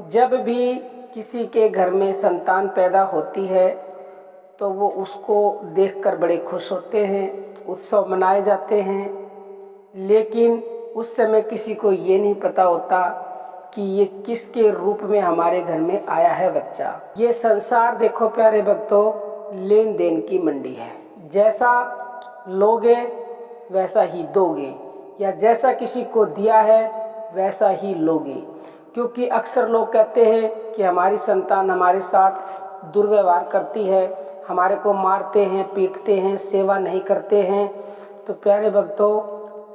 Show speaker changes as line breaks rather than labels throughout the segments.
जब भी किसी के घर में संतान पैदा होती है तो वो उसको देखकर बड़े खुश होते हैं, उत्सव मनाए जाते हैं। लेकिन उस समय किसी को ये नहीं पता होता कि ये किसके रूप में हमारे घर में आया है बच्चा। ये संसार देखो प्यारे भक्तों, लेन देन की मंडी है। जैसा लोगे वैसा ही दोगे, या जैसा किसी को दिया है वैसा ही लोगे। क्योंकि अक्सर लोग कहते हैं कि हमारी संतान हमारे साथ दुर्व्यवहार करती है, हमारे को मारते हैं, पीटते हैं, सेवा नहीं करते हैं। तो प्यारे भक्तों,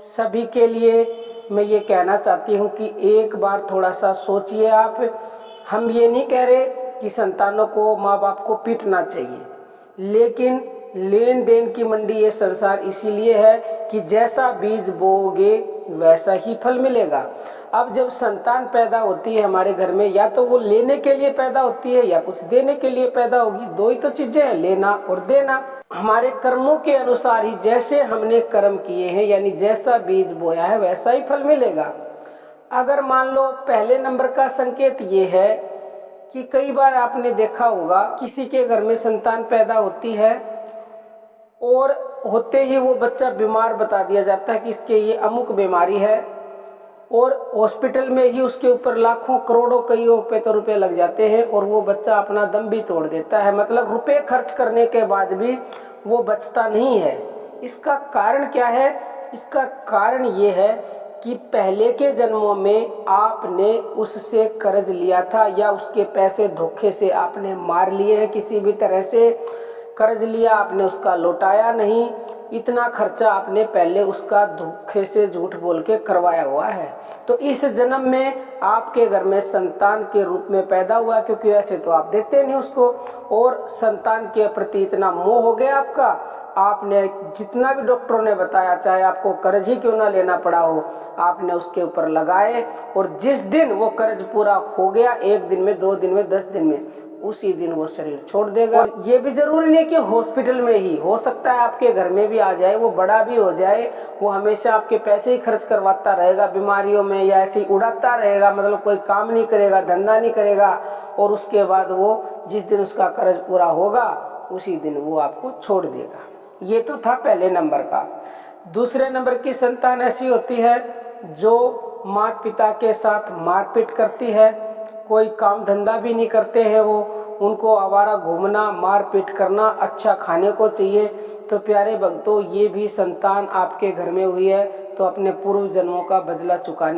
सभी के लिए मैं ये कहना चाहती हूँ कि एक बार थोड़ा सा सोचिए आप। हम ये नहीं कह रहे कि संतानों को, माँ बाप को पीटना चाहिए, लेकिन लेन देन की मंडी ये संसार इसीलिए है कि जैसा बीज बोओगे वैसा ही फल मिलेगा। अब जब संतान पैदा होती है हमारे घर में, या तो वो लेने के लिए पैदा होती है या कुछ देने के लिए पैदा होगी। दो ही तो चीजें हैं, लेना और देना। हमारे कर्मों के अनुसार ही, जैसे हमने कर्म किए हैं, यानी जैसा बीज बोया है वैसा ही फल मिलेगा। अगर मान लो पहले नंबर का संकेत ये है कि कई बार आपने देखा होगा किसी के घर में संतान पैदा होती है और होते ही वो बच्चा बीमार बता दिया जाता है कि इसके ये अमुक बीमारी है, और हॉस्पिटल में ही उसके ऊपर लाखों करोड़ों कईयों पे तो रुपए लग जाते हैं और वो बच्चा अपना दम भी तोड़ देता है। मतलब रुपए खर्च करने के बाद भी वो बचता नहीं है। इसका कारण क्या है? इसका कारण ये है कि पहले के जन्मों में आपने उससे कर्ज लिया था, या उसके पैसे धोखे से आपने मार लिए हैं। किसी भी तरह से कर्ज लिया, आपने उसका लौटाया नहीं, इतना खर्चा आपने पहले उसका धोखे से झूठ बोल के करवाया हुआ है। तो इस जन्म में आपके घर में संतान के रूप में पैदा हुआ, क्योंकि वैसे तो आप देते नहीं उसको, और संतान के प्रति इतना मोह हो गया आपका, आपने जितना भी डॉक्टरों ने बताया, चाहे आपको कर्ज ही क्यों ना लेना पड़ा हो, आपने उसके ऊपर लगाए। और जिस दिन वो कर्ज पूरा हो गया, 1 दिन में, 2 दिन में, 10 दिन में, उसी दिन वो शरीर छोड़ देगा। और ये भी जरूरी नहीं कि हॉस्पिटल में ही, हो सकता है आपके घर में भी आ जाए, वो बड़ा भी हो जाए, वो हमेशा आपके पैसे ही खर्च करवाता रहेगा बीमारियों में, या ऐसे ही उड़ाता रहेगा, मतलब कोई काम नहीं करेगा, धंधा नहीं करेगा, और उसके बाद वो जिस दिन उसका कर्ज पूरा होगा उसी दिन वो आपको छोड़ देगा। ये तो था पहले नंबर का। दूसरे नंबर की संतान ऐसी होती है जो माता पिता के साथ मारपीट करती है, कोई काम धंधा भी नहीं करते हैं वो, उनको आवारा घूमना, मारपीट करना, अच्छा खाने को चाहिए। तो प्यारे भक्तों, ये भी संतान आपके घर में हुई है तो अपने पूर्व जन्मों का बदला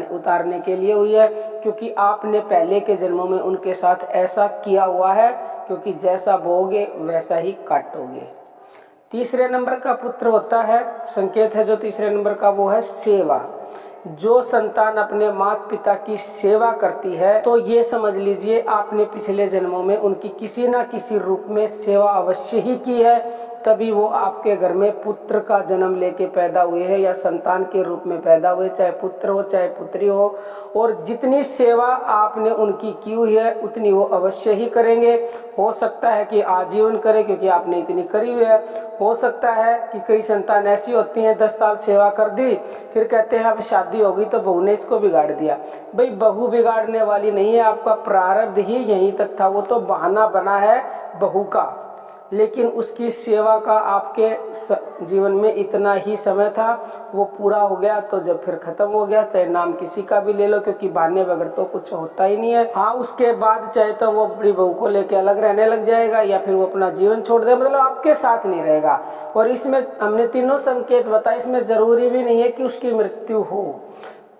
उतारने के लिए हुई है, क्योंकि आपने पहले के जन्मों में उनके साथ ऐसा किया हुआ है, क्योंकि जैसा बोओगे वैसा ही काटोगे। तीसरे नंबर का पुत्र होता है, संकेत है जो तीसरे नंबर का, वो है सेवा। जो संतान अपने माता पिता की सेवा करती है, तो ये समझ लीजिए आपने पिछले जन्मों में उनकी किसी ना किसी रूप में सेवा अवश्य ही की है, तभी वो आपके घर में पुत्र का जन्म लेके पैदा हुए हैं, या संतान के रूप में पैदा हुए, चाहे पुत्र हो चाहे पुत्री हो। और जितनी सेवा आपने उनकी की हुई है उतनी वो अवश्य ही करेंगे। हो सकता है कि आजीवन करें, क्योंकि आपने इतनी करी हुई है। हो सकता है कि कई संतान ऐसी होती हैं 10 साल सेवा कर दी, फिर कहते हैं अब शादी होगी तो बहू ने इसको बिगाड़ दिया। भाई, बहू बिगाड़ने वाली नहीं है, आपका प्रारब्ध ही यहीं तक था, वो तो बहाना बना है बहू का, लेकिन उसकी सेवा का आपके जीवन में इतना ही समय था, वो पूरा हो गया तो जब फिर खत्म हो गया, चाहे नाम किसी का भी ले लो, क्योंकि बहाने बगैर तो कुछ होता ही नहीं है। हाँ, उसके बाद चाहे तो वो अपनी बहू को लेके अलग रहने लग जाएगा, या फिर वो अपना जीवन छोड़ दे, मतलब आपके साथ नहीं रहेगा। और इसमें हमने तीनों संकेत बताए, इसमें जरूरी भी नहीं है कि उसकी मृत्यु हो,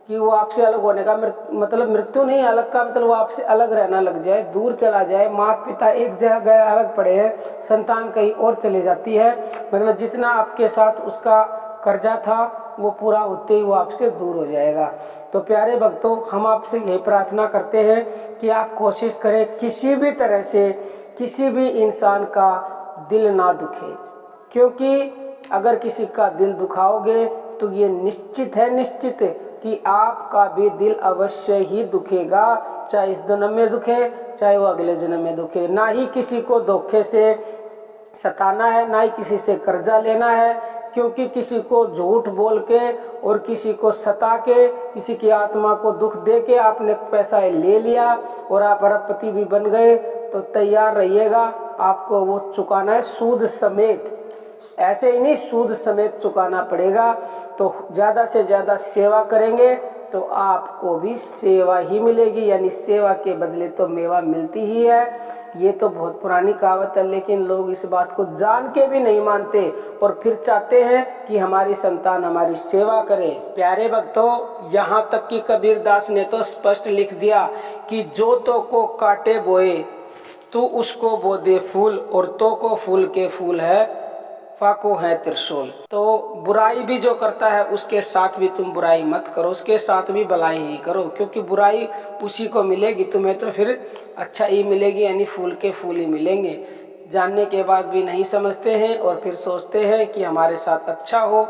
कि वो आपसे अलग होने का मतलब मृत्यु नहीं, अलग का मतलब वो आपसे अलग रहना लग जाए, दूर चला जाए। माता पिता एक जगह अलग पड़े हैं, संतान कहीं और चले जाती है, मतलब जितना आपके साथ उसका कर्जा था वो पूरा होते ही वो आपसे दूर हो जाएगा। तो प्यारे भक्तों, हम आपसे यही प्रार्थना करते हैं कि आप कोशिश करें किसी भी तरह से किसी भी इंसान का दिल ना दुखे, क्योंकि अगर किसी का दिल दुखाओगे तो ये निश्चित कि आपका भी दिल अवश्य ही दुखेगा, चाहे इस जन्म में दुखे चाहे वो अगले जन्म में दुखे। ना ही किसी को धोखे से सताना है, ना ही किसी से कर्जा लेना है, क्योंकि किसी को झूठ बोल के और किसी को सता के, किसी की आत्मा को दुख दे के आपने पैसा ले लिया और आप अरबपति भी बन गए, तो तैयार रहिएगा, आपको वो चुकाना है सूद समेत। ऐसे ही नहीं, सूद समेत चुकाना पड़ेगा। तो ज़्यादा से ज़्यादा सेवा करेंगे तो आपको भी सेवा ही मिलेगी, यानी सेवा के बदले तो मेवा मिलती ही है। ये तो बहुत पुरानी कहावत है, लेकिन लोग इस बात को जान के भी नहीं मानते और फिर चाहते हैं कि हमारी संतान हमारी सेवा करे। प्यारे भक्तों, यहाँ तक कि कबीरदास ने तो स्पष्ट लिख दिया कि जो तो को काटे बोए तू उसको बो दे फूल, और तो को फूल के फूल है फाको है त्रिशूल। तो बुराई भी जो करता है उसके साथ भी तुम बुराई मत करो, उसके साथ भी भलाई ही करो, क्योंकि बुराई उसी को मिलेगी, तुम्हें तो फिर अच्छा ही मिलेगी, यानी फूल के फूल ही मिलेंगे। जानने के बाद भी नहीं समझते हैं और फिर सोचते हैं कि हमारे साथ अच्छा हो।